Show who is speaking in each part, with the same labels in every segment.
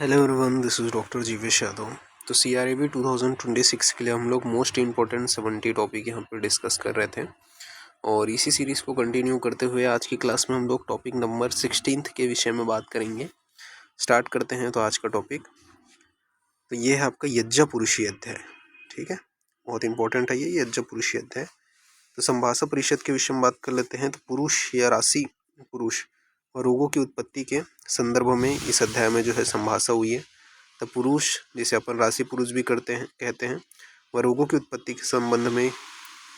Speaker 1: Hello everyone, this is doctor Jeevesh Yadav. तो CRAB 2026 के लिए हम लोग मोस्ट इम्पॉर्टेंट 70 टॉपिक यहाँ पर डिस्कस कर रहे थे और इसी सीरीज़ को कंटिन्यू करते हुए आज की क्लास में हम लोग टॉपिक नंबर 16 के विषय में बात करेंगे। स्टार्ट करते हैं। तो आज का टॉपिक तो ये है आपका यज्ञ पुरुषी अध्याय। ठीक है, बहुत इंपॉर्टेंट है ये यज्ञ पुरुषी अध्याय। तो संभाषा परिषद के विषय में बात कर लेते हैं। तो पुरुष या राशि पुरुष और रोगों की उत्पत्ति के संदर्भ में इस अध्याय में जो है संभाषा हुई है। तो पुरुष जिसे अपन राशि पुरुष भी कहते हैं वह रोगों की उत्पत्ति के संबंध में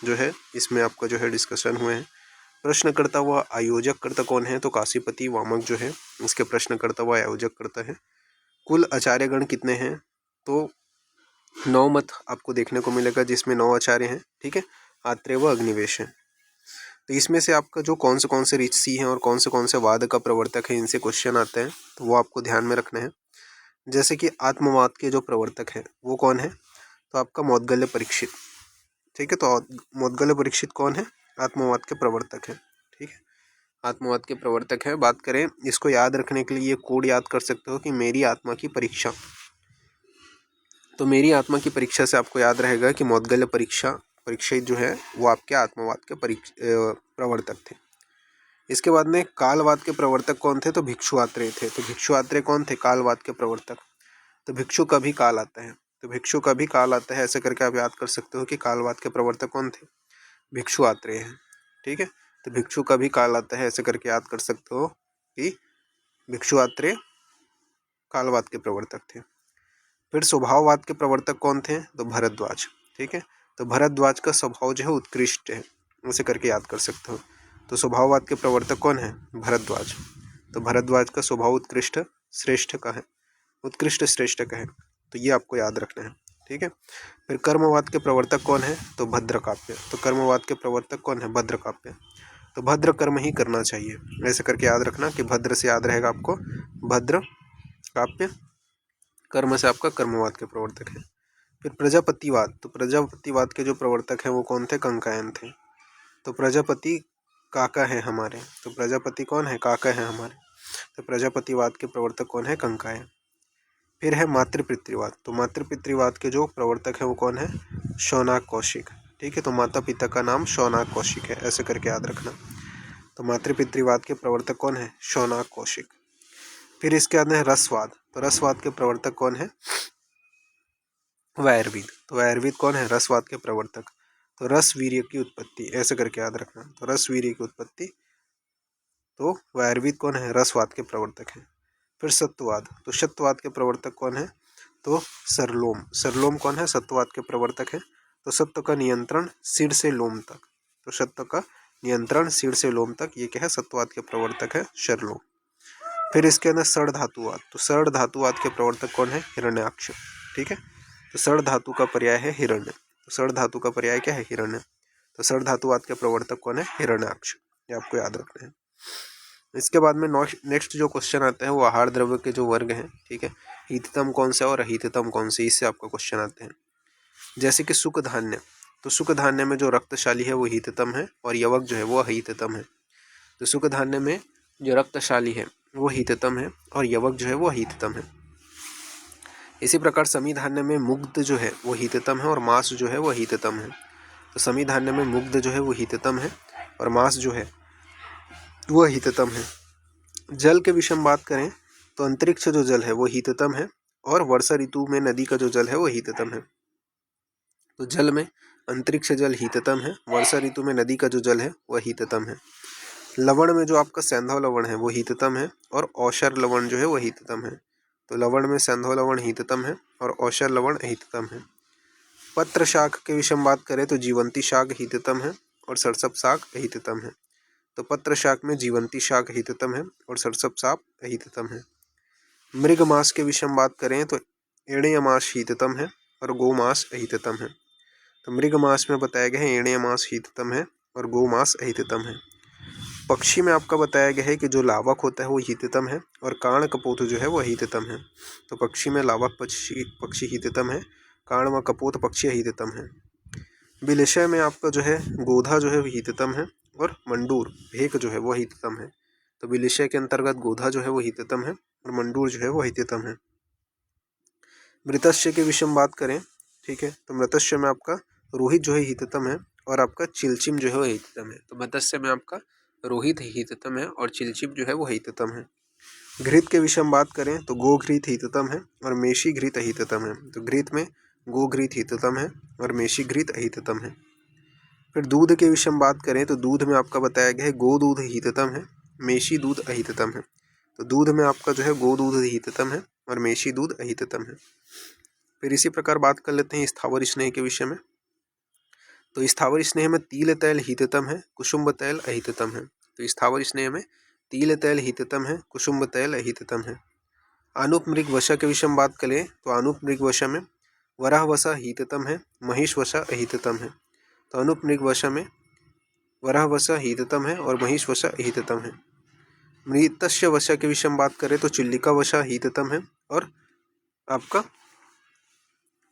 Speaker 1: जो है इसमें आपका जो है डिस्कशन हुए हैं। प्रश्नकर्ता व आयोजककर्ता कौन है? तो काशीपति वामक जो है इसके प्रश्नकर्ता व आयोजककर्ता है। कुल आचार्यगण कितने हैं? तो 9 मत आपको देखने को मिलेगा जिसमें 9 आचार्य हैं। ठीक है, आत्रेय व अग्निवेश है। तो इसमें से आपका जो कौन से ऋषि हैं और कौन से वाद का प्रवर्तक है, इनसे क्वेश्चन आते हैं, तो वो आपको ध्यान में रखना है। जैसे कि आत्मवाद के जो प्रवर्तक है वो कौन है? तो आपका मौद्गल्य परीक्षित। ठीक है, तो मौद्गल्य परीक्षित कौन है? आत्मवाद के प्रवर्तक है। ठीक है, आत्मवाद के प्रवर्तक है। बात करें इसको याद रखने के लिए ये कोड याद कर सकते हो कि मेरी आत्मा की परीक्षा। तो मेरी आत्मा की परीक्षा से आपको याद रहेगा कि मौद्गल्य परीक्षित जो है वो आपके आत्मवाद के प्रवर्तक थे। इसके बाद में कालवाद के प्रवर्तक कौन थे? तो भिक्षु आत्रेय थे। तो भिक्षु आत्रेय कौन थे? कालवाद के प्रवर्तक। तो भिक्षु का भी काल आता है, तो भिक्षु का भी काल आता है, ऐसे करके आप याद कर सकते हो कि कालवाद के प्रवर्तक कौन थे? भिक्षु आत्रेय हैं। ठीक है, तो भिक्षु का भी काल आता है, ऐसे करके याद कर सकते हो कि भिक्षु आत्रेय कालवाद के प्रवर्तक थे। फिर स्वभाववाद के प्रवर्तक कौन थे? तो भरद्वाज। ठीक है, तो भरद्वाज का स्वभाव जो है उत्कृष्ट है, ऐसे करके याद कर सकते हो। तो स्वभाववाद के प्रवर्तक कौन है? भरद्वाज। तो भरद्वाज का स्वभाव उत्कृष्ट श्रेष्ठ का है, उत्कृष्ट श्रेष्ठ का है, तो ये आपको याद रखना है। ठीक है, फिर कर्मवाद के प्रवर्तक कौन है? तो भद्रकाप्य। तो कर्मवाद के प्रवर्तक कौन है? भद्रकाप्य। तो भद्र कर्म ही करना चाहिए, ऐसे करके याद रखना कि भद्र से याद रहेगा आपको भद्र काप्य, कर्म से आपका कर्मवाद के प्रवर्तक है। फिर प्रजापतिवाद, तो प्रजापतिवाद के जो प्रवर्तक हैं वो कौन थे? कंकायन थे। तो प्रजापति काका है हमारे, तो प्रजापति कौन है? काका है हमारे। तो प्रजापतिवाद के प्रवर्तक कौन है? कंकायन। फिर है मातृपितृवाद, तो मातृपितृवाद के जो प्रवर्तक है वो कौन है? शौनक कौशिक। ठीक है, तो माता पिता का नाम शौनक कौशिक है, ऐसे करके याद रखना। तो मातृपितृवाद के प्रवर्तक कौन है? शौनक कौशिक। फिर इसके बाद है रसवाद, तो रसवाद के प्रवर्तक कौन है? वैरवीद। तो वैरवीद कौन है? रसवाद के प्रवर्तक। तो रस वीर्य की उत्पत्ति, ऐसे करके याद रखना। तो रस वीर्य की उत्पत्ति, तो वैरवीद कौन है? रसवाद के प्रवर्तक है। फिर सत्ववाद, तो सत्ववाद के प्रवर्तक कौन है? तो सरलोम। सरलोम कौन है? सत्ववाद के प्रवर्तक है। तो सत्व का नियंत्रण सिर से लोम तक, तो सत्व का नियंत्रण सिर से लोम तक, ये क्या है? सत्ववाद के प्रवर्तक है सरलोम। फिर इसके अंदर सड़ धातुवाद, तो सड़ धातुवाद के प्रवर्तक कौन है? हिरण्याक्ष। ठीक है, तो सड़ धातु का पर्याय है हिरण्य। तो सड़ धातु का पर्याय क्या है? हिरण्य। तो सड़ धातुवाद के प्रवर्तक कौन है? हिरण्याक्ष। ये आपको याद रखना है। इसके बाद में नेक्स्ट जो क्वेश्चन आता है वो आहार द्रव्य के जो वर्ग हैं, ठीक है, हिततम कौन से और अहिततम कौन से, इससे आपका क्वेश्चन आते हैं। जैसे कि सुख धान्य, तो सुख धान्य में जो रक्तशाली है वो हिततम है और यवक जो है वो अहिततम है। तो सुख धान्य में जो रक्तशाली है वो हिततम है और यवक जो है वो अहिततम है। इसी प्रकार समी धान्य में मुग्ध जो है वो हिततम है और मांस जो है वो अहिततम है। तो समी धान्य में मुग्ध जो है वो हिततम है और मांस जो है वो अहिततम है। जल के विषय में बात करें तो अंतरिक्ष जो जल है वो हिततम है और वर्षा ऋतु में नदी का जो जल है वो हिततम है। तो जल में अंतरिक्ष जल हिततम है, वर्षा ऋतु में नदी का जो जल है वह हिततम है। लवण में जो आपका सैंधव लवण है वो हिततम है और औषर लवण जो है वो हिततम है। तो लवण में सैंधव लवण हिततम है और औषर लवण अहिततम है। पत्र शाक के विषय में बात करें तो जीवंती शाक हिततम है और सरसप शाक अहिततम है। तो पत्र शाक में जीवंती शाक हिततम है और सरसप शाक अहिततम है। मृग मांस के विषय में बात करें तो एड़ेय मांस हिततम है और गौ मांस अहिततम है। तो मृग मांस में बताया गया है एड़ेय मांस हिततम है और गौ मांस अहिततम है। पक्षी में आपका बताया गया है कि जो लावक होता है वो हिततम है और काण कपोत जो है वो अहिततम है। तो पक्षी में लावक पक्षी हिततम है, काण व कपोत पक्षी अहिततम है। विलयशय में आपका जो है गोधा जो है वो हिततम है और मंडूर भेक जो है वो हिततम है। तो विलयशय के अंतर्गत गोधा जो है वो हिततम है और मंडूर जो है वो हिततम है। मृतस्य के विषय में बात करें, ठीक है, तो मृतस्य में आपका रोहित जो है हिततम है और आपका चिलचिम जो है वो हिततम है। तो मत्स्य में आपका रोहित हिततम है और चिलचिम जो है वो हिततम है। घृत के विषय में बात करें तो गोघृत हिततम है और मेशी घृत अहिततम है। तो घृत में गोघृत हिततम है और मेशी घृत अहिततम है। फिर दूध के विषय में बात करें तो दूध में आपका बताया गया है गोदूध हिततम है, मेशी दूध अहिततम है। तो दूध में आपका जो है गोदूध हिततम है और मेशी दूध अहिततम है। फिर इसी प्रकार बात कर लेते हैं स्थावर स्नेह के विषय में। तो स्थावर स्नेह में तिल तैल हिततम है, कुसुम्ब तैल अहिततम है। तो स्थावर स्नेह में तिल तैल हिततम है, कुसुम्ब तैल अहिततम है। आनुप मृग वसा के विषय में बात करें तो आनुप मृग वसा में वराह वसा हिततम है, महिष वसा अहिततम है। तो आनुप मृग वसा में वराह वसा हिततम है और महिष वसा अहिततम है। मृतस्य वसा के विषय में बात करें तो चिल्लिका वसा हिततम है और आपका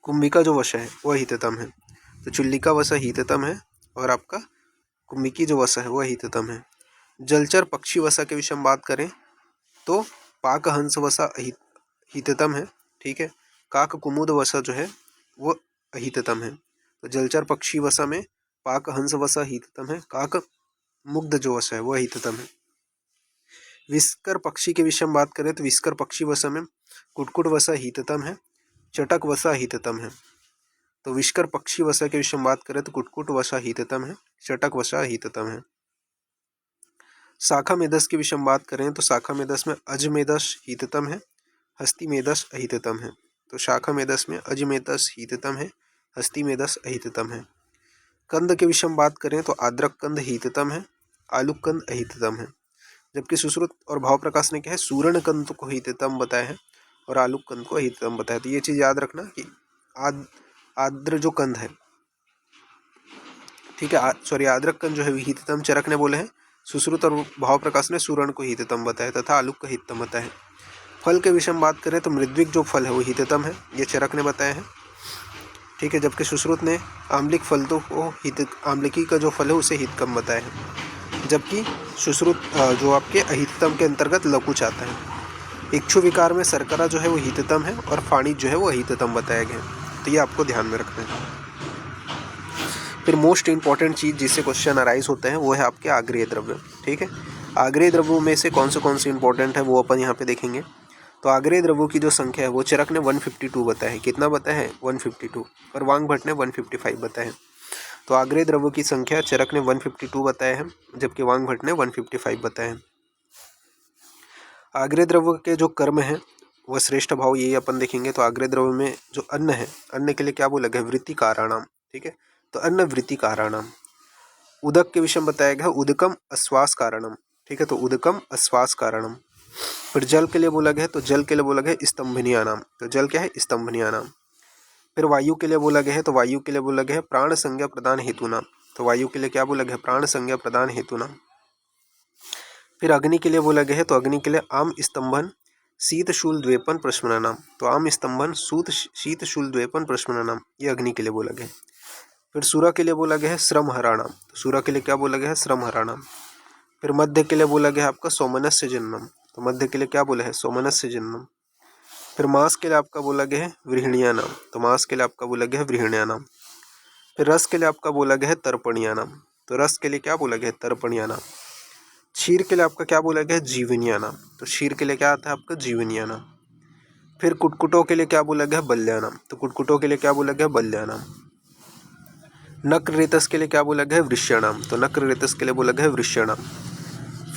Speaker 1: कुंभिका जो वसा है वह हिततम है। तो चिल्लिका वसा हिततम है और आपका कुंभिकी जो वसा है वह हिततम है। जलचर पक्षी वसा के विषय में बात करें तो पाक हंस वसा हिततम है, ठीक है। काक कुमुद वसा जो है वो अहिततम है। तो जलचर पक्षी वसा में पाक हंस वसा हिततम है, काक मुग्ध जो वसा है वह हिततम है। विस्कर पक्षी के विषय में बात करें तो विस्कर पक्षी वसा में कुटकुट वसा हिततम है, चटक वसा हिततम है। तो विस्कर पक्षी वसा के विषय में बात करें तो कुटकुट वसा हिततम है, चटक वसा हिततम है। शाखा मेदस के विषय में बात करें तो शाखा मेदस में अजमेदस हिततम है, हस्ती मेदस अहिततम है। तो शाखा मेदस में अजमेदस हिततम है, हस्ती मेदस अहिततम है। कंद के विषय में बात करें तो आद्रक कंद हिततम है, आलूक कंद अहिततम है। जबकि सुश्रुत और भाव प्रकाश ने क्या है सूर्ण कंद को हिततम बताया है और आलूक कंद को अहिततम बताया। तो ये चीज याद रखना कि आद्र जो कंद है, ठीक है, सॉरी आद्रक कंद जो है हिततम चरक ने बोले हैं, सुश्रुत और भाव प्रकाश ने सूर्ण को हिततम बताया तथा आलूक को हिततम बताया है। फल के विषय में बात करें तो मृद्विक जो फल है वो हिततम है, ये चरक ने बताया है, ठीक है। जबकि सुश्रुत ने आम्लिक फल तो को आम्लिकी का जो फल है उसे हितकम बताया है। जबकि सुश्रुत जो आपके अहिततम के अंतर्गत लकुच आता है। इक्षु विकार में शर्करा जो है वो हिततम है और फाणिज जो है वो अहिततम बताया गया है। तो ये आपको ध्यान में रखना है। फिर मोस्ट इंपॉर्टेंट चीज़ जिससे क्वेश्चन अराइज होते हैं वो है आपके आग्रेय द्रव्य, ठीक है। आग्रेय द्रव्यों में से कौन से इंपॉर्टेंट है वो अपन यहाँ पे देखेंगे। तो आग्रेय द्रव्यों की जो संख्या है वो चरक ने 152 बताया है। कितना बताया है? 152। और वांग भट्ट ने 155 बताया है। तो आग्रेय द्रव्यों की संख्या चरक ने 152 बताया है जबकि वांग भट्ट ने 155 बताया है। आग्रेय द्रव्य के जो कर्म है वह श्रेष्ठ भाव ये अपन देखेंगे। तो आग्रेय द्रव्य में जो अन्न है, अन्न के लिए क्या बोला गया? वृत्ति काराणाम, ठीक है। तो अन्न वृत्ति काराणाम। उदक के विषय में बताया गया उदकम अश्वास कारणम, ठीक है। तो उदकम अश्वास कारणम। फिर जल के लिए बोला गया तो जल के लिए बोला गया स्तंभनिया नाम। तो जल क्या है? स्तंभनिया नाम। फिर वायु के लिए बोला गया है तो वायु के लिए बोला गया है प्राण संज्ञा प्रदान हेतु नाम। तो वायु के लिए क्या बोला गया? प्राण संज्ञा प्रदान हेतु नाम। फिर अग्नि के लिए बोला गया है तो अग्नि के लिए आम स्तंभन शीत शूल द्वेपन प्रश्मना नाम। तो आम स्तंभन शीत शूल द्वेपन प्रश्मना नाम, ये अग्नि के लिए बोला गया है। फिर सूरा के लिए बोला गया है श्रम हराणाम। तो सूरा के लिए क्या बोला गया है? श्रम हराणाम। फिर मध्य के लिए बोला गया है आपका सोमनस्य जन्मम। तो मध्य के लिए क्या बोला है? सोमनस्य जन्मम। फिर मांस के लिए आपका बोला गया है वृहणिया नाम। तो मांस के लिए आपका बोला गया है वृहणिया नाम। फिर रस के लिए आपका बोला गया है तर्पणिया नाम। तो रस के लिए क्या बोला गया है? तर्पणिया नाम। क्षीर के लिए आपका क्या बोला गया है? जीवनिया नाम। तो क्षीर के लिए क्या आता है आपका? जीवनिया नाम। फिर कुटकुटों के लिए क्या बोला गया? बल्या नाम। तो कुटकुटों के लिए क्या बोला गया? बल्या नाम। नक्र रेतस के लिए क्या बोला गया है? वृष्यणाम। तो नक्र रेतस के लिए बोला गया है वृष्यणाम।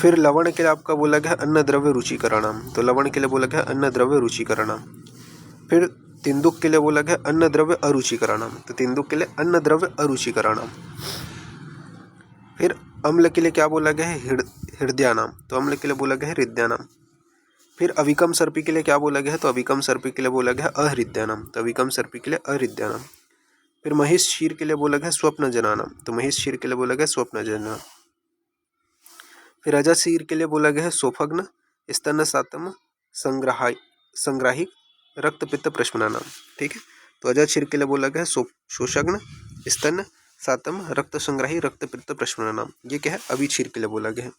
Speaker 1: फिर लवण के लिए आपका बोला गया है अन्न द्रव्य रुचिकरणाम। तो लवण के लिए बोला गया अन्न द्रव्य रुचिकरणाम। फिर तिंदुक के लिए बोला गया अन्न द्रव्य अरुचिकरणाम। तो तिंदुक के लिए अन्न द्रव्य अरुचिकरणाम। फिर अम्ल के लिए क्या बोला गया है? हृदयानाम। तो अम्ल के लिए बोला गया है हृदयानाम। फिर अविकम सर्पी के लिए क्या बोला गया है? तो अविकम सर्पी के लिए बोला गया अहृदयानाम। तो अविकम सर्पी के लिए अहृदयानाम। फिर महिष क्षीर के लिए बोला गया स्वप्न जनानाम। तो महिष क्षीर के लिए बोला गया स्वप्न जना। फिर अजा क्षीर के लिए बोला गया है सोफग्न स्तन सातम संग्राहिक रक्त पित्त प्रश्मनानाम, ठीक है। तो अजा क्षीर के लिए बोला गया है शोषग्न स्तन सातम रक्त संग्राही रक्त पित्त प्रश्मनानाम, ये क्या है? अभी क्षीर के लिए बोला गया है।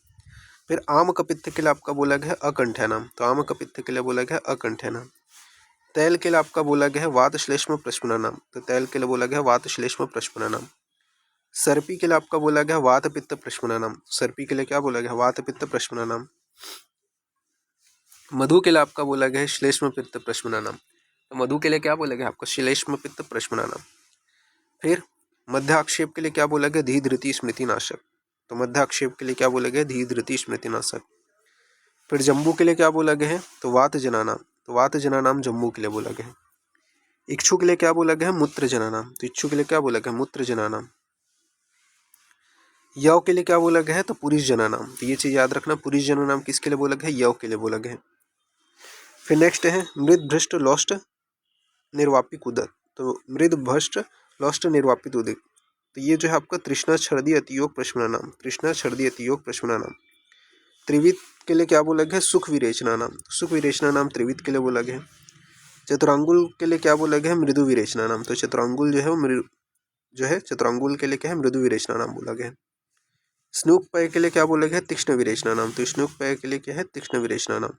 Speaker 1: फिर आम कपित्त के लिए आपका बोला गया है अकंठ्या नाम। तो आम कपित्त के लिए बोला गया है अकंठ्या नाम। तैल के लिए आपका बोला गया है वात श्लेष्म प्रश्मनानाम, तो तैल के लिए बोला गया है वात श्लेष्म प्रश्मनानाम। सर्पी के लिए आपका बोला गया वात पित्त प्रश्मनानाम, सर्पी के लिए क्या बोला गया वात पित्त प्रश्मनानाम। मधु के लिए आपका बोला गया है श्लेष्म पित्त प्रश्मनानाम, तो मधु के लिए क्या बोला गया आपका श्लेष्म पित्त प्रश्मनानाम। फिर मध्य आक्षेप के लिए क्या बोला गया धी धृति स्मृति नाशक, तो मध्य आक्षेप के लिए क्या बोला गया धी धृति स्मृति नाशक। फिर जम्बू के लिए क्या बोला गया है तो वात जनानाम, तो वात जनानाम जम्बू के लिए बोला गया है। इक्षु के लिए क्या बोला गया है मूत्र जनानाम, तो इक्षु के लिए क्या बोला गया मूत्र जनानाम। यव के लिए क्या बोला गया है तो पुरुष जनानाम, तो ये चीज याद रखना, पुरुष जनानाम किसके लिए बोला गया है यव के लिए बोला गया है। फिर नेक्स्ट है मृद भ्रष्ट लौष्ट निर्वापिक उदक, तो मृद भ्रष्ट लौष्ट निर्वापित उदक, तो ये जो है आपका तृष्णा छर्दी अतियोग प्रश्मनानाम, तृष्णा छर्दी अतियोग प्रश्मनानाम। त्रिवित के लिए क्या बोला गया सुख विरेचना नाम, सुख विरेचना नाम त्रिवित के लिए बोला गया। चतुरांगुल के लिए क्या बोला गया है मृदु विरेचना नाम, तो चतुरांगुल जो है वो चतुरांगुल के लिए क्या है मृदु विरेचना नाम बोला गया। स्नूक पय के लिए क्या बोला गया तीक्ष्ण विरेचना नाम, तो स्नूक पय के लिए क्या है तीक्ष्ण विरेचना नाम।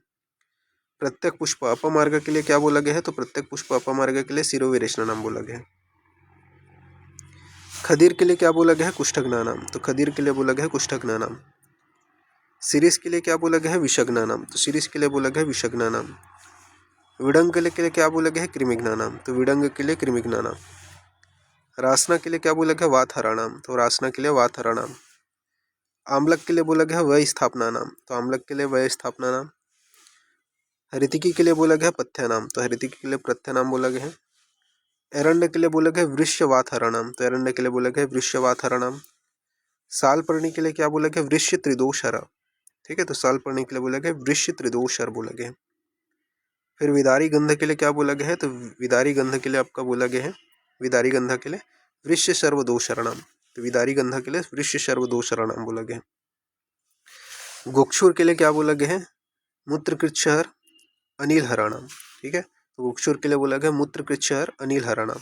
Speaker 1: प्रत्येक पुष्प अपमार्ग के लिए क्या बोला गया है तो प्रत्येक पुष्प अपमार्ग के लिए शिरो विरेचना नाम बोला गया है। खदीर के लिए क्या बोला गया है कुष्ठग्ना नाम, तो खदीर के लिए बोला गया है कुष्ठग्ना नाम। सिरिस के लिए क्या बोला गया है विषग्ना नाम, तो सिरिस के लिए बोला गया है विषग्ना नाम। विडंग के लिए क्या बोला गया है कृमिघ्ना नाम, तो विडंग के लिए कृमिघ्ना नाम। रासना के लिए क्या बोला गया वातहरा नाम, तो रासना के लिए वातहरा नाम। आम्लक के लिए बोला गया वय स्थापना नाम, तो आम्लक के लिए वय स्थापना नाम। हरितिकी के लिए बोला गया पथ्य नाम, तो हरितिकी के लिए पथ्य नाम बोला गया है। एरण्य के लिए बोला गया वृष्यवाथरा नाम, तो एरण्य के लिए बोला गया वृष्यवाथरा नाम। सालपर्णी के लिए क्या बोला गया वृष्य त्रिदोषरा, ठीक है, तो सालपर्णी के लिए बोला गया वृष्य त्रिदोषर बोला गया। फिर विदारी गंध के लिए क्या बोला गया है तो विदारी गंध के लिए आपका बोला गया है विदारी गंध के लिए वृष्य सर्वदोषरणाम, तो विदारी गंध के लिए वृष्य सर्वदोषरणाम बोला गया। गोक्षुर के लिए क्या बोला गया है मूत्रकृच्छहर अनिल हराणाम, ठीक है, तो गोक्षुर के लिए बोला गया मूत्रकृच्छहर अनिल हराणाम।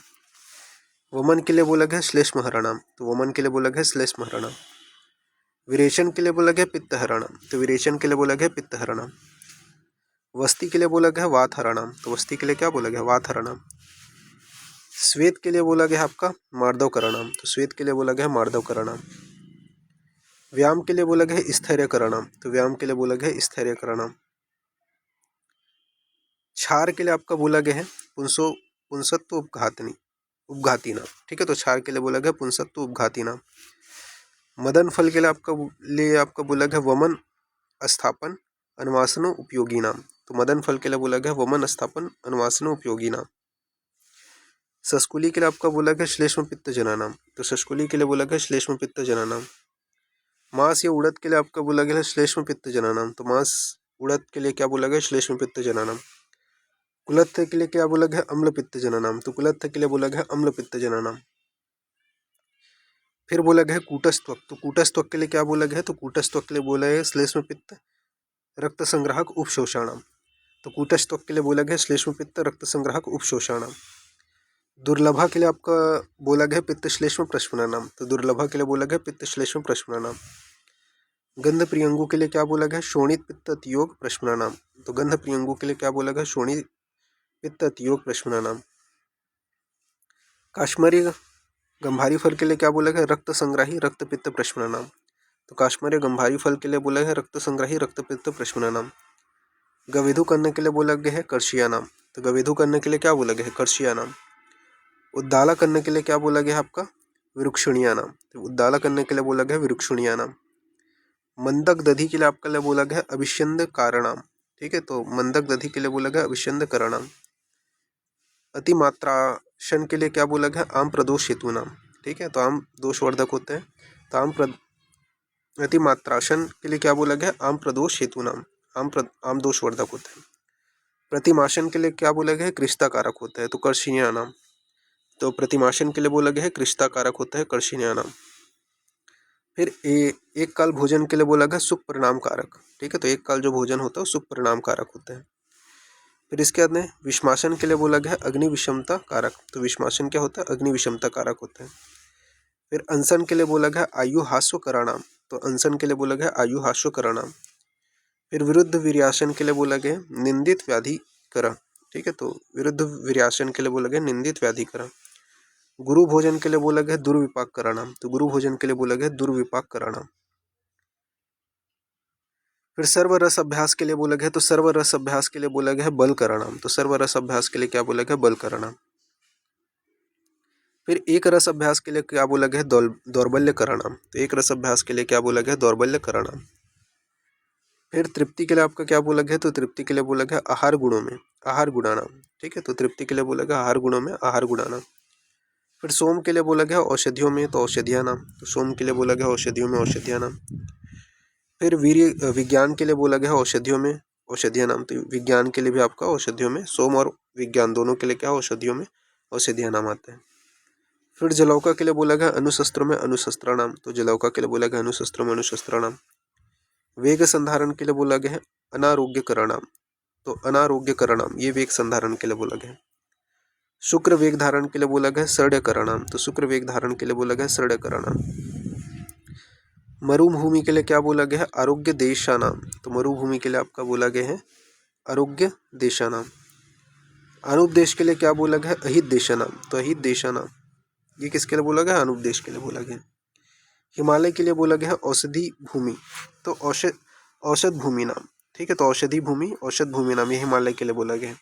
Speaker 1: वमन के लिए बोला गया श्लेष्म हराणाम, तो वमन के लिए बोला गया श्लेष्म हराणाम। विरेचन के लिए बोला गया पित्त हराणाम, तो विरेचन के लिए बोला गया पित्त हराणाम। वस्ती के लिए बोला गया वात हराणाम, तो वस्ती के लिए क्या बोला गया वात हराणाम। श्वेत के लिए बोला गया आपका मार्दव करणाम, तो श्वेत के लिए बोला गया मार्दव करणाम। व्यायाम के लिए बोला गया स्थैर्य करणाम, तो व्यायाम के लिए बोला गया स्थैर्य करणाम। क्षार के लिए आपका बोला गया है पुंसत्व उपघाती नाम, ठीक है, तो क्षार के लिए बोला गया पुंसत्व उपघाती नाम। मदन फल के लिए आपका बोला गया वमन स्थापन अनुवासनो उपयोगी नाम, तो मदन फल के लिए बोला गया वमन स्थापन अनुवासनो उपयोगी नाम। सस्कुली के लिए आपका बोला गया श्लेष्म पित्त जना नाम, तो सस्कुली के लिए बोला गया श्लेष्म पित्त जना नाम। मांस या उड़द के लिए आपका बोला गया श्लेष्म पित्त जना नाम, तो मांस उड़द के लिए क्या बोला गया श्लेष्म पित्त जना नाम। कुलत्थ के लिए क्या बोला गया अम्ल पित्त जना नाम, तो कुलत्थ के लिए बोला गया अम्ल पित्त जना नाम। फिर बोला गया कूटस्थ्वक, तो कूटस्थ्वक के लिए क्या बोला गया तो कूटस्थ्वक के लिए बोला गया श्लेष्म पित्त रक्त संग्राहक उपशोषणाम, तो कूटस्थ्वक के लिए बोला गया श्लेष्म पित्त रक्त संग्राहक उपशोषणाम। दुर्लभा के लिए आपका बोला गया पित्त श्लेष्म प्रश्मनानाम, तो दुर्लभा के लिए बोला गया पित्त श्लेष्म प्रश्मनानाम। गंध प्रियंगु के लिए क्या बोला गया शोणित पित्त अतियोग प्रश्मनानाम, तो गंध प्रियंगु के लिए क्या बोला गया शोणित पित्त अतियोग प्रश्मनानाम। काश्मीरी गंभारी फल के लिए क्या बोला गया रक्त संग्राही रक्त पित्त प्रश्मनानाम, तो काश्मीरी गंभारी फल के लिए बोला गया रक्त संग्राही रक्त पित्त प्रश्मनानाम। गवेधु करने के लिए बोला गया है कर्षिया नाम, तो गवेधु करने के लिए क्या बोला गया है कर्षिया नाम। उद्दाला करने के लिए क्या बोला गया आपका विरुक्षणिया नाम, तो उद्दाला करने के लिए बोला गया विरुक्षणिया नाम। मंदक दधि के लिए आपका लिए बोला गया अभिष्यंद कारणाम, ठीक है, तो मंदक दधि के लिए बोला गया अभिष्यंद करणाम। अतिमात्राशन के लिए क्या बोला गया आम प्रदोष हेतु नाम, ठीक है, तो आम दोषवर्धक होते हैं, तो अतिमात्राशन के लिए क्या बोला गया आम प्रदोष हेतु नाम, आम दोषवर्धक होते हैं। प्रतिमाशन के लिए क्या बोला गया कृष्ता कारक होता है, तो कर्षिणिया नाम, तो प्रतिमाशन के लिए बोला गया है कृष्ता कारक होता है कर्षिणिया नाम। फिर एक काल भोजन के लिए बोला गया सुख परिणाम कारक, ठीक है, तो एक काल जो भोजन होता है सुख परिणाम कारक होता है। फिर इसके बाद में विषमासन के लिए बोला गया अग्नि विषमता कारक, तो विषमासन क्या होता है अग्नि विषमता कारक होता है। फिर अनशन के लिए बोला गया आयु हास्व कराणाम, तो अनशन के लिए बोला गया आयु हास्व कराणाम। फिर विरुद्ध वीर्यासन के लिए बोला गया निंदित व्याधि करण, ठीक है। तो विरुद्ध विर्यासन के लिए बोला गया निंदित व्याधिकरण। गुरु भोजन के लिए बोला गया दुर्विपाक कराणाम, तो गुरु भोजन के लिए बोला गया दुर्विपाक कराणाम। फिर सर्व रस अभ्यास के लिए बोला गया, तो सर्व रस अभ्यास के लिए बोला गया बल कराणाम, तो सर्व रस अभ्यास के लिए क्या बोला गया बल कराणाम। फिर एक रस अभ्यास के लिए क्या बोला गया दौर्बल्य कराणाम, तो एक रस अभ्यास के लिए क्या बोला गया दौर्बल्य कराणाम। फिर तृप्ति के लिए आपका क्या बोला गया, तो तृप्ति के लिए बोला गया आहार गुणों में आहार गुणानाम, ठीक है। तो तृप्ति के लिए बोला गया आहार गुणों में आहार गुणानाम। फिर सोम के लिए बोला गया औषधियों में, तो औषधिया नाम, तो सोम के लिए बोला गया औषधियों में औषधिया नाम। फिर वीर्य विज्ञान के लिए बोला गया औषधियों में औषधिया नाम, तो विज्ञान के लिए भी आपका औषधियों में, सोम और विज्ञान दोनों के लिए क्या औषधियों में औषधिया नाम आते हैं। फिर जलौका के लिए बोला गया अनुशस्त्रों में अनुशस्त्रा नाम, तो जलौका के लिए बोला गया अनुशस्त्रों में अनुशस्त्रा नाम। वेग संधारण के लिए बोला गया है अनारोग्य करणाम, तो अनारोग्य करणाम ये वेग संधारण के लिए बोला गया है। शुक्र वेग धारण के लिए बोला गया सर्ड्य करणाम, तो शुक्र वेग धारण के लिए बोला गया सर्ड्य करणाम। मरुभूमि के लिए क्या बोला गया है आरोग्य देशानाम, तो मरुभूमि के लिए आपका बोला गया है आरोग्य देशानाम। अनुपदेश के लिए क्या बोला गया है अहित देशानाम, तो अहित देशानाम ये किसके लिए बोला गया अनुपदेश के लिए बोला गया। हिमालय के लिए बोला गया है औषधि भूमि, तो औषध भूमि नाम, ठीक है। तो औषधि भूमि औषध भूमि नाम ये हिमालय के लिए बोला गया है।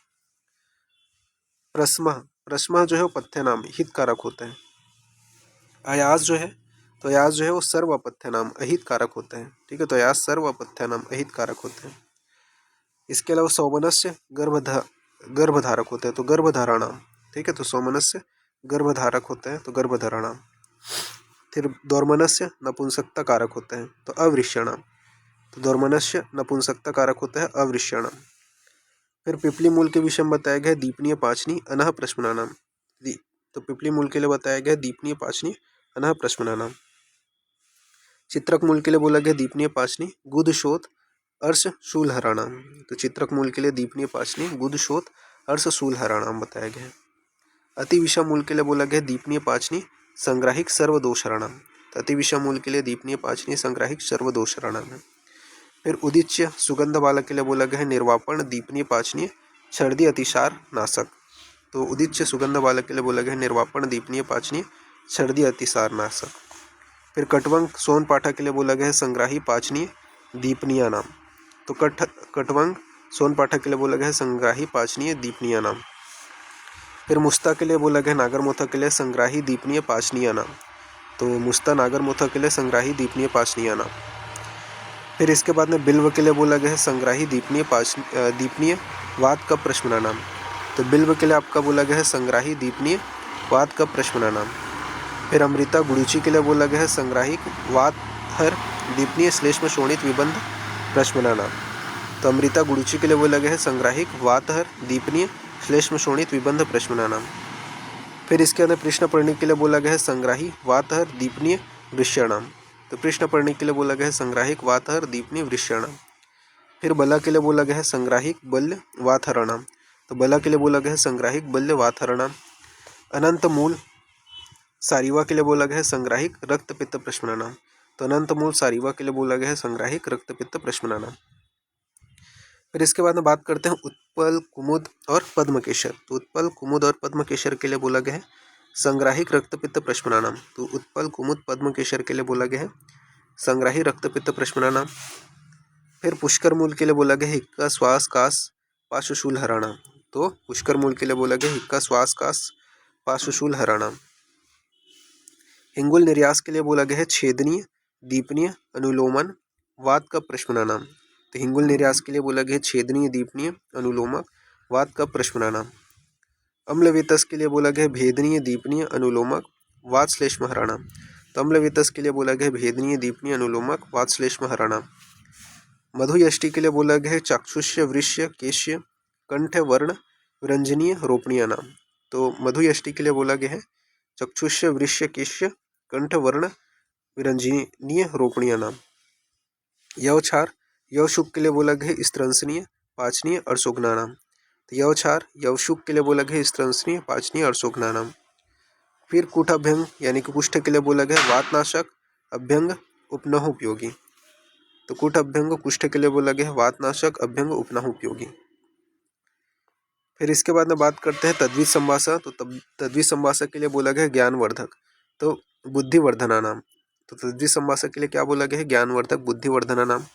Speaker 1: प्रस्मा प्रस्मा जो है वो पथ्य नाम हित कारक होता है। अयास जो है, तो अयास जो है वो सर्व अपथ्य नाम अहित कारक होता है, ठीक है। तो अयास सर्व अपथ्य नाम अहित कारक होते हैं। इसके अलावा सौमनस्य गर्भधारक होता है, तो गर्भधारणाम, ठीक है। तो सौमनस्य गर्भधारक होता है, तो गर्भधारणाम। फिर दौर्मनस्य नपुंसकता कारक होता है, तो अवृष्यणाम, तो दौर्मनस्य नपुंसकता कारक होता है अवृष्यणाम। फिर पिपली मूल के विषय में बताया गया दीपनीय पाचनी अनह प्रश्मनानाम, तो पिपली मूल के लिए बताया गया दीपनीय पाचनी अनह प्रश्मनानाम। चित्रक मूल के लिए बोला गया दीपनीय पाचनी गुदशोथ अर्श शूलहराणाम, तो चित्रक मूल के लिए दीपनीय पाचनी गुदशोथ अर्श शूलहराणाम बताया गया। अति विषम मूल के लिए बोला गया दीपनीय पाचनी संग्राहिक सर्वदोषहराणाम, तो अति विषम मूल के लिए दीपनीय पाचनी संग्राहिक सर्वदोषहराणाम है। फिर उदिच्य सुगंध बालक के लिए बोला गया है निर्वापण दीपनीय पाचनीय सर्दी अतिसार नाशक, तो उदिच्य सुगंध बालक के लिए बोला गया है निर्वापण दीपनीय पाचनीय सर्दी अतिसार नाशक। फिर कटवंग सोन पाठा के लिए बोला गया है संग्राही पाचनीय दीपनीय नाम, तो कटवंग सोन पाठा के लिए बोला गया है संग्राही पाचनीय दीपनीय नाम। फिर मुस्ता के लिए बोला गया नागरमोथा के लिए संग्राही दीपनीय पाचनीय नाम, तो मुस्ता नागरमोथा के लिए संग्राही दीपनीय पाचनीय नाम। फिर इसके बाद में बिल्व के लिए बोला गया है संग्राही दीपनीय वात का प्रश्मना नाम, तो बिल्व के लिए आपका बोला गया है संग्राही दीपनीय वात का प्रश्मना नाम। फिर अमृता गुड़ीची के लिए बोला गया है संग्राहिक वात हर दीपनीय श्लेष्म शोणित विबंध प्रश्मना नाम, तो अमृता गुड़ीची के लिए बोला गया है संग्राहिक वात हर दीपनीय श्लेष्म शोणित विबंध प्रश्मना नाम। फिर इसके अंदर कृष्णपर्णी के लिए बोला गया है संग्राही वातहर दीपनीय वृष्यणाम, तो कृष्णपर्णी के लिए बोला गया है संग्राहिक वातहर दीपनीय वृष्यणाम। फिर बला के लिए बोला गया है संग्राहिक बल्य वातहरणाम, तो बला के लिए बोला गया है संग्राहिक बल्य वातहरणाम। अनंत मूल सारीवा के लिए बोला गया है संग्राहिक रक्त पित्त प्रश्मनानाम, तो अनंत मूल सारीवा के लिए बोला गया है संग्राहिक रक्त पित्त प्रश्मनानाम। फिर इसके बाद में बात करते हैं उत्पल कुमुद और पद्मकेशर, तो उत्पल कुमुद और पद्मकेशर के लिए बोला गया है संग्राहिक रक्तपित्त प्रश्मनानाम, तो उत्पल कुमुद पद्मकेशर के लिए बोला गया है संग्राही रक्तपित्त प्रश्मनानाम। फिर पुष्कर मूल के लिए बोला गया है हिक्का श्वास कास पार्श्वशूल हराणाम, तो पुष्कर मूल के लिए बोला गया हिक्का श्वास कास पार्श्वशूल हराणाम। हिंगुल निर्यास के लिए बोला गया है छेदनीय दीपनीय अनुलोमन वात का प्रश्मनानाम, तो हिंगुल निर्यास के लिए बोला गया छेदनीय दीपनीय अनुलोमक वात का प्रश्मनानाम। अम्लवेतस के लिए बोला गया भेदनीय दीपनीय अनुलोमक वात श्लेष्म हराणाम, तो अम्लवेतस के लिए बोला गया भेदनीय दीपनीय अनुलोमक वात श्लेष्म हराणाम। मधुयष्टि के लिए बोला गया चाक्षुष्य वृष्य केश्य कंठ वर्ण विरंजनीय रोपणीय नाम, तो मधुयष्टि के लिए बोला गया है चक्षुष्य वृष्य केश्य कंठ वर्ण विरंजनीय रोपणीय नाम। यवछार यवशुक के लिए बोला गया स्त्रंसनीय पाचनीय अर्शोघ्ना नाम, तो यवछार यवशुक के लिए बोला गया स्त्रंसनीय पाचनीय अर्शोघ्ना नाम। फिर कुट अभ्यंग यानी कि कुष्ठ के लिए बोला गया वातनाशक अभ्यंग उपनह उपयोगी, तो कुट अभ्यंग कुष्ठ के लिए बोला गया वातनाशक अभ्यंग उपनह उपयोगी। फिर इसके बाद में बात करते हैं तद्वित संभाषा। तो तद्वित संभाषा के लिए बोला गया है ज्ञानवर्धक, तो बुद्धिवर्धना नाम। तो तद्वित संभाषा के लिए क्या बोला गया है? ज्ञानवर्धक, बुद्धिवर्धना नाम।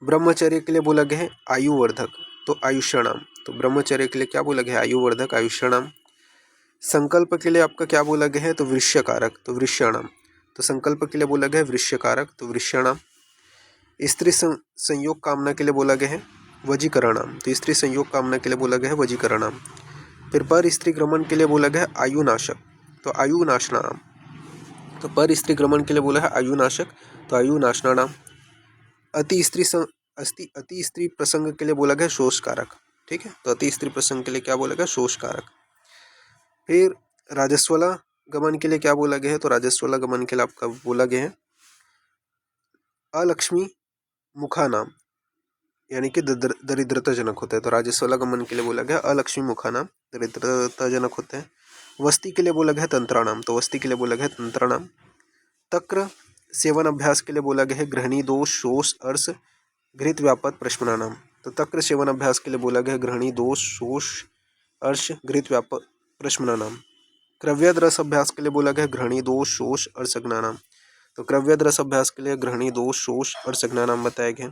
Speaker 1: ब्रह्मचर्य के लिए बोला गया है आयुवर्धक, तो आयुष्याणाम। तो ब्रह्मचर्य के लिए क्या बोला गया है? आयुवर्धक, आयुष्याणाम। संकल्प के लिए आपका क्या बोला गया है? तो वृश्यकारक, तो वृश्याणाम। तो संकल्प के लिए बोला गया है वृश्यकारक, तो वृश्याणाम। स्त्री संयोग कामना के लिए बोला गया है वजीकरणाम, तो स्त्री संयोग कामना के लिए बोला गया है वजीकरणाम। फिर पर स्त्री ग्रमण के लिए बोला गया है आयुनाशक, तो आयुनाशनाम। तो पर स्त्री ग्रमण के लिए बोला है आयुनाशक, तो आयुनाशनाम। अति स्त्री प्रसंग के लिए बोला गया शोषकारक, ठीक है। तो अति स्त्री प्रसंग के लिए क्या बोला गया? शोषकारक। फिर राजस्वला गमन के लिए क्या बोला गया है? तो राजस्वला गमन के लिए आपका बोला गया है अलक्ष्मी मुखा नाम, यानी कि दरिद्रताजनक होता है। तो राजस्वला गमन के लिए बोला गया अलक्ष्मी मुखा नाम, दरिद्रताजनक होते हैं। वस्ती के लिए बोला गया तंत्राणाम, तो वस्ती के लिए बोला गया तंत्राणाम। तक्र सेवन अभ्यास के लिए बोला गया है ग्रहणी दोष शोष अर्श घृत व्यापक प्रश्मनानाम। तो तक्र सेवन अभ्यास के लिए बोला गया है ग्रहणी दोष शोष अर्श घृत व्यापक प्रश्मनानाम। क्रव्यद रस अभ्यास के लिए बोला गया है ग्रहणी दोष शोष अर्शग्नानाम। तो क्रव्यद रस अभ्यास के लिए ग्रहणी दोष शोष अर्शग्नानाम बताया गया।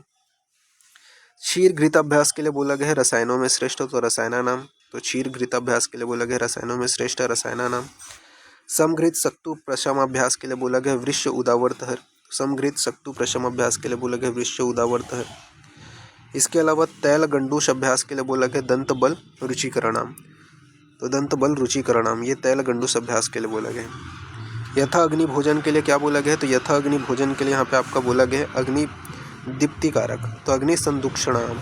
Speaker 1: क्षीर घृत अभ्यास के लिए बोला गया है रसायनों में श्रेष्ठ, तो रसायनानाम। तो क्षीर घृत अभ्यास के लिए बोला गया रसायनों में श्रेष्ठ, रसायनानाम। समघृत सक्तु प्रशम अभ्यास के लिए बोला गया वृक्ष उदावर्तहर, समघृत सक्तु प्रशम अभ्यास के लिए बोला गया वृक्ष उदावर्तहर। इसके अलावा तैल गंडूष अभ्यास के लिए बोला गया दंत बल रुचिकरणाम, तो दंत बल रुचिकरणाम, ये तैल गंडूष अभ्यास के लिए बोला गया। यथा अग्नि भोजन के लिए क्या बोला गया है? तो यथा अग्नि भोजन के लिए यहाँ पे आपका बोला गया है अग्नि दीप्तिकारक, तो अग्नि संदुक्षणाम।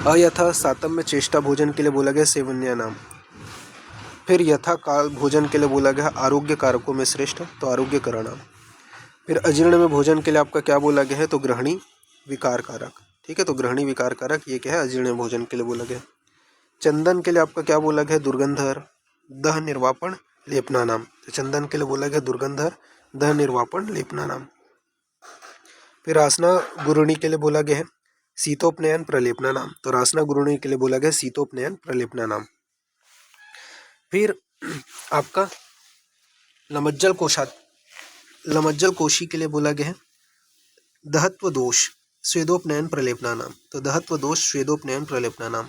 Speaker 1: अयथा सातम्य चेष्टा भोजन के लिए बोला गया सेवन्या नाम। फिर यथा काल भोजन के लिए बोला गया आरोग्य कारकों में श्रेष्ठ, तो आरोग्य करणाम। फिर अजीर्ण में भोजन के लिए आपका क्या बोला गया है? तो गृहिणी विकार कारक, ठीक है। तो गृहिणी विकार कारक ये क्या है? अजीर्ण भोजन के लिए बोला गया। चंदन के लिए आपका क्या बोला गया? दुर्गंधहर दह निर्वापण लेपना नाम। तो चंदन के लिए बोला गया दुर्गंधहर दह निर्वापण लेपना नाम। फिर रासना गुरुणी के लिए बोला गया है शीतोपनयन प्रलेपना नाम, तो रासना गुरुणी के लिए बोला गया शीतोपनयन प्रलेपना नाम। फिर आपका लमज्जल कोशी के लिए बोला गया है दहत्व दोष स्वेदोपनयन प्रलेपना नाम, तो दहत्व दोष स्वेदोपनयन प्रलेपना नाम।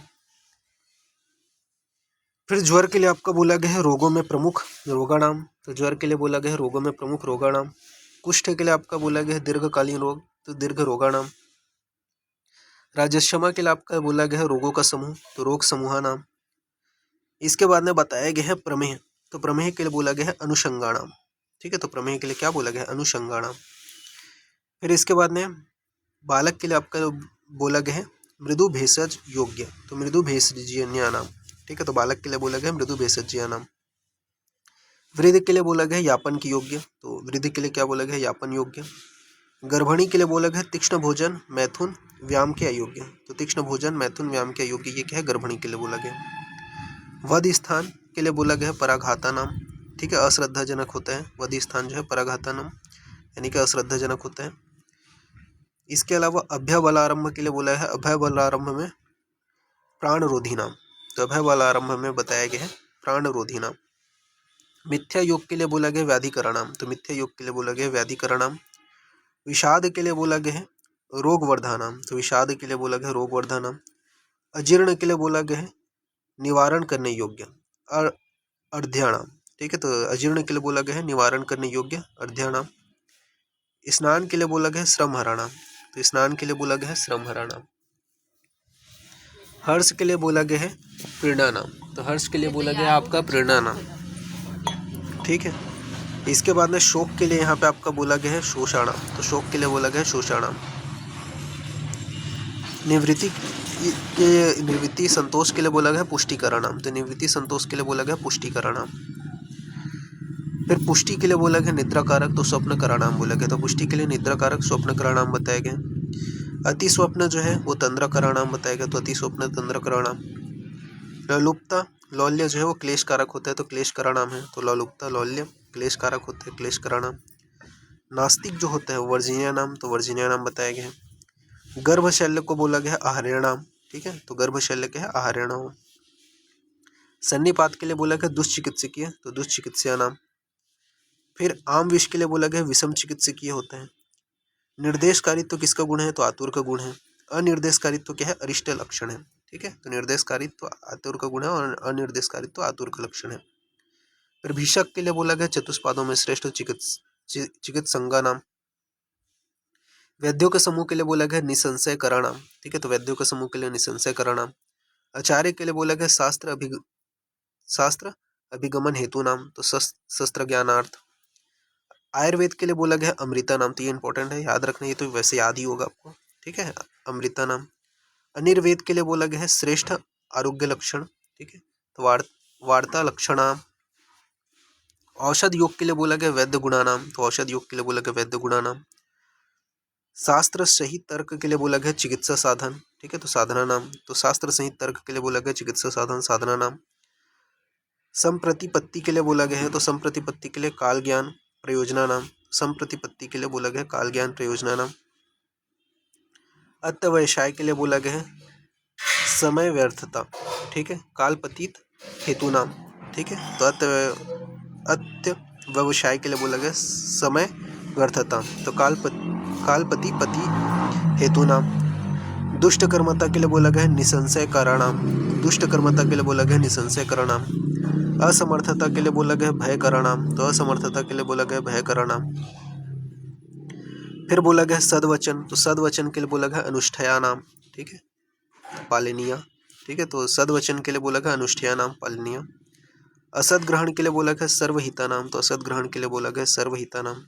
Speaker 1: फिर ज्वर के लिए आपका बोला गया है रोगों में प्रमुख रोगाणाम, तो ज्वर के लिए बोला गया है रोगों में प्रमुख रोगाणाम। कुष्ठ के लिए आपका बोला गया है दीर्घकालीन रोग, तो दीर्घ रोगाणाम। राजश्रमा के लिए आपका बोला गया है रोगों का समूह, तो रोग समूह नाम। इसके बाद में बताया गया है प्रमेह, तो प्रमेह के लिए बोला गया है अनुषंगाणाम, ठीक है। तो प्रमेह के लिए क्या बोला गया है? अनुषंगाणाम। फिर इसके बाद में बालक के लिए आपका बोला गया है मृदु भेषज योग्य, तो मृदु भेषजीय नाम, ठीक है। तो बालक के लिए बोला गया मृदु भेषजीय नाम। वृद्ध के लिए बोला गया यापन की योग्य, तो वृद्ध के लिए क्या बोला गया? यापन योग्य। गर्भिणी के लिए बोला गया तीक्ष्ण भोजन मैथुन व्यायाम के अयोग्य, तो तीक्ष्ण भोजन मैथुन व्यायाम के अयोग्य, ये क्या है? गर्भिणी के लिए बोला गया। वध स्थान के लिए बोला गया पराघाता नाम, ठीक है। अश्रद्धाजनक होता है वध स्थान जो है पराघाता नाम, यानी कि अश्रद्धाजनक होता है। इसके अलावा अभय बलारंभ के लिए बोला है अभय बलारंभ में प्राणरोधी नाम, तो अभय बलारंभ में बताया गया है प्राणरोधी नाम। मिथ्या योग के लिए बोला गया व्याधिकरणाम, तो मिथ्या योग के लिए बोला गया व्याधिकरणाम। विषाद के लिए बोला गया है रोगवर्धानाम, तो विषाद के लिए बोला गया रोगवर्धानाम। अजीर्ण के लिए बोला गया है निवारण करने योग्य अर्ध्याणाम, ठीक है। तो अजीर्ण के लिए बोला गया है निवारण करने योग्य अर्ध्याणाम। स्नान के लिए बोला गया है श्रम हराणाम, तो स्नान के लिए बोला गया है श्रम हराणाम। हर्ष के लिए बोला गया है प्रेरणानाम, तो हर्ष के लिए बोला गया आपका प्रेरणानाम, ठीक है। इसके बाद में शोक के लिए यहाँ पे आपका बोला गया है शोषाणाम, तो शोक के लिए बोला गया है शोषाणाम। निवृत्ति संतोष के लिए बोला गया पुष्टिकरणाम, तो निवृत्ति संतोष के लिए बोला गया पुष्टिकरणाम। फिर पुष्टि के लिए बोला गया निद्रा कारक, तो स्वप्न कराणाम बोला गया, तो पुष्टि के लिए निद्रा कारक स्वप्न कराणाम बताया गया। अति स्वप्न जो है वो तंद्रा कराणाम बताया गया, तो अति स्वप्न तंद्रा कराणाम। लुप्ता लौल्य जो है वो क्लेश कारक होता है, तो क्लेश कराणाम है, तो लुप्ता लौल्य क्लेश कारक होते हैं, क्लेश कराणाम। नास्तिक जो होता है वर्जिनिया नाम, तो वर्जिनिया नाम बताया गया है। गर्भशल्य को बोला गया आहर्यणाम, ठीक है, तो गर्भशल्य क्या है, आहार्यणाम। सन्निपात के लिए बोला गया दुष्चिकित्सकीय, तो दुष्चिकित्सा नाम। फिर आम विष के लिए बोला गया विषम चिकित्सकीय होते हैं। निर्देशकारित्व किसका गुण है, तो आतुर का गुण है। अनिर्देशकारित्व क्या है, अरिष्ट लक्षण है। ठीक है, तो निर्देशकारित्व आतुर का गुण है और अनिर्देशकारित्व आतुर का लक्षण है। फिर भीषक के लिए बोला गया चतुष्पादों में श्रेष्ठ चिकित्संगा नाम। वैद्यों के समूह के लिए बोला गया निसंशय कराणाम। ठीक है, तो वैद्यों के समूह के लिए निसंशय कराणाम। आचार्य के लिए बोला गया शास्त्र अभिगमन हेतु नाम, तो शस्त्र ज्ञानार्थ। आयुर्वेद के लिए बोला गया अमृता नाम, तो ये इंपॉर्टेंट है, याद रखना, ये तो वैसे याद ही होगा आपको। ठीक है, अमृता नाम। अनिर्वेद के लिए बोला गया है श्रेष्ठ आरोग्य लक्षण। ठीक है, तो वार्ता लक्षणाम। औषध योग के लिए बोला गया वैद्य गुणानाम, तो औषध योग के लिए बोला गया वैद्य गुणानाम। शास्त्र सहित तर्क के लिए बोला गया चिकित्सा साधन। ठीक है, तो साधना नाम। तो शास्त्र सहित तर्क के लिए बोला गया चिकित्सा साधन, साधना नाम। संप्रतिपत्ति के लिए बोला गया है, तो संप्रतिपत्ति के लिए काल ज्ञान प्रयोजना नाम। संप्रतिपत्ति के लिए बोला गया काल ज्ञान प्रयोजना नाम। अत्यवसाय के लिए बोला गया है समय व्यर्थता। ठीक है, कालपतित हेतु नाम। ठीक है, तो अत्य व्यवसाय के लिए बोला गया समय व्यर्थता, तो कालपति पति हेतु नाम। दुष्ट कर्मता के लिए बोला गया निसंशय कराणाम। दुष्ट कर्मता के लिए बोला गया निसंशय कराणाम। असमर्थता के लिए बोला गया भय कराणाम, तो असमर्थता के लिए बोला गया भय कराणाम। फिर बोला गया सदवचन, तो सदवचन के लिए बोला गया अनुष्ठया नाम। ठीक है, पालनीय। ठीक है, तो सदवचन के लिए बोला गया अनुष्ठया नाम, पालनीय। असद ग्रहण के लिए बोला गया सर्वहिता नाम, तो असद ग्रहण के लिए बोला गया सर्वहिता नाम।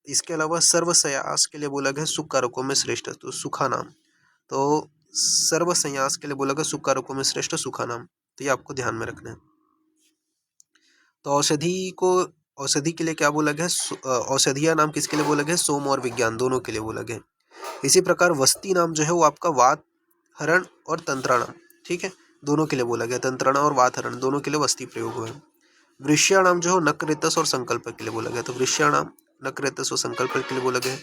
Speaker 1: इसके अलावा सर्वसयास के लिए बोला गया सुख कारकों में श्रेष्ठ, तो सुखा नाम। तो सर्वसंयास के लिए बोला गया सुख कारकों में श्रेष्ठ सुखा नाम, तो ये आपको ध्यान में रखना है। तो औषधि के लिए क्या बोला गया, औषधिया नाम किसके लिए बोला गया, सोम और विज्ञान दोनों के लिए बोला गया। इसी प्रकार वस्ती नाम जो है वो आपका वात हरण और तंत्राणाम, ठीक है, दोनों के लिए बोला गया। तंत्राणा और वात हरण दोनों के लिए वस्ती प्रयोग हुआ है। वृष्याणाम जो है नकृतस और संकल्प के लिए बोला गया, तो वृष्याणाम नकृतस और संकल्प के लिए बोला गया।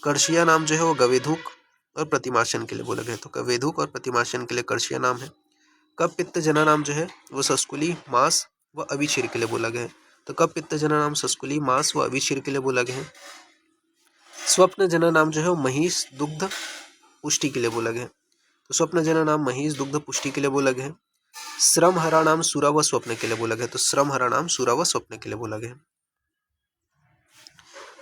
Speaker 1: कर्षिया नाम जो है वो गवेधुक और प्रतिमाशन के लिए बोला गया, तो गवेधुक और प्रतिमाशन के लिए कर्षिया नाम है। कप पित्त जना नाम जो है वो सस्कुली मांस व अविशीर के लिए बोला गया है, तो कप पित्त जना नाम सस्कुली मांस व अविशीर के लिए बोला गया है। स्वप्न जना नाम जो है वो महिष दुग्ध पुष्टि के लिए बोला गया है, तो स्वप्न जना नाम महिष दुग्ध पुष्टि के लिए बोला गया है। श्रम हरा नाम सुरा व स्वप्न के लिए बोला गया, तो श्रम हरा नाम सुरा व स्वप्न के लिए बोला गया।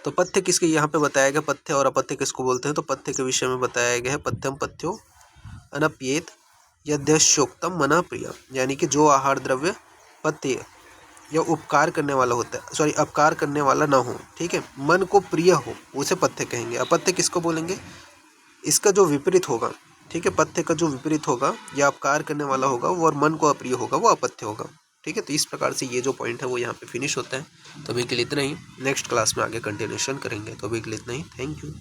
Speaker 1: तो पथ्य किसके यहाँ पे बताया गया, पथ्य और अपथ्य किसको बोलते हैं, तो पथ्य के विषय में बताया गया है पथ्यम पथ्यो अनप्येत यद्यशोक्तम मना प्रिय, यानी कि जो आहार द्रव्य पथ्य या उपकार करने वाला होता है, अपकार करने वाला ना हो, ठीक है, मन को प्रिय हो, उसे पथ्य कहेंगे। अपथ्य किसको बोलेंगे, इसका जो विपरीत होगा, ठीक है, पथ्य का जो विपरीत होगा या अपकार करने वाला होगा वो और मन को अप्रिय होगा वो अपथ्य होगा। ठीक है, तो इस प्रकार से ये जो पॉइंट है वो यहाँ पे फिनिश होता है। तो अभी के लिए इतना ही, नेक्स्ट क्लास में आगे कंटिन्यूशन करेंगे। तो अभी के लिए इतना ही, थैंक यू।